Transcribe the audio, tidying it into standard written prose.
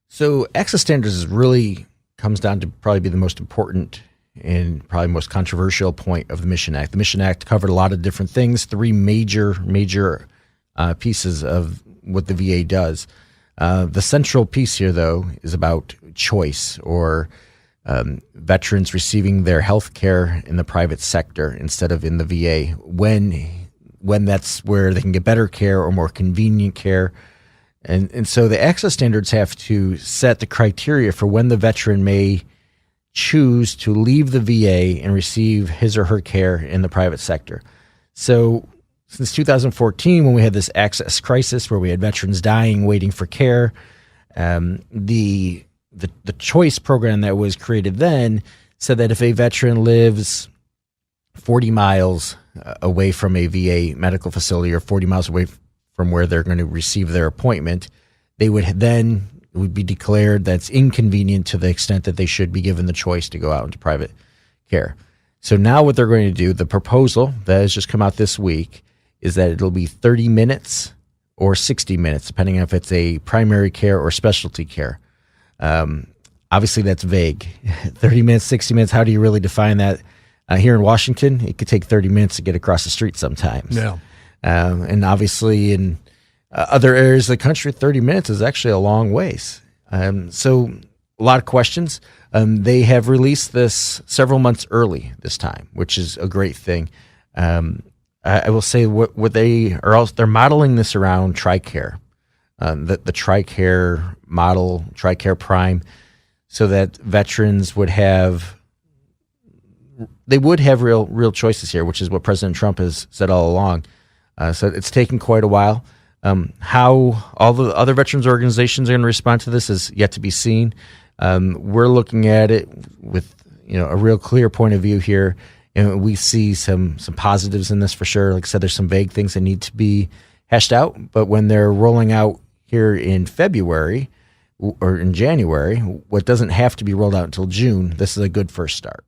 So access standards really comes down to probably be the most important and probably most controversial point of the Mission Act. The Mission Act covered a lot of different things, three major pieces of what the VA does. The central piece here, though, is about choice, or veterans receiving their health care in the private sector instead of in the VA when that's where they can get better care or more convenient care. And so the access standards have to set the criteria for when the veteran may choose to leave the VA and receive his or her care in the private sector. So since 2014, when we had this access crisis where we had veterans dying, waiting for care, the choice program that was created then said that if a veteran lives 40 miles away from a VA medical facility or 40 miles away from where they're going to receive their appointment, it would be declared that's inconvenient to the extent that they should be given the choice to go out into private care. So now what they're going to do, the proposal that has just come out this week, is that it'll be 30 minutes or 60 minutes, depending on if it's a primary care or specialty care. Obviously, that's vague. 30 minutes, 60 minutes, how do you really define that? Here in Washington, it could take 30 minutes to get across the street sometimes. Yeah. And obviously in other areas of the country, 30 minutes is actually a long ways. So a lot of questions. They have released this several months early this time, which is a great thing. I will say what they're modeling this around TRICARE, the TRICARE model, TRICARE Prime, so that veterans would have real choices here, which is what President Trump has said all along. So it's taken quite a while. How all the other veterans organizations are going to respond to this is yet to be seen. We're looking at it with a real clear point of view here, and we see some positives in this for sure. Like I said, there's some vague things that need to be hashed out, but when they're rolling out here in February or in January, what doesn't have to be rolled out until June, this is a good first start.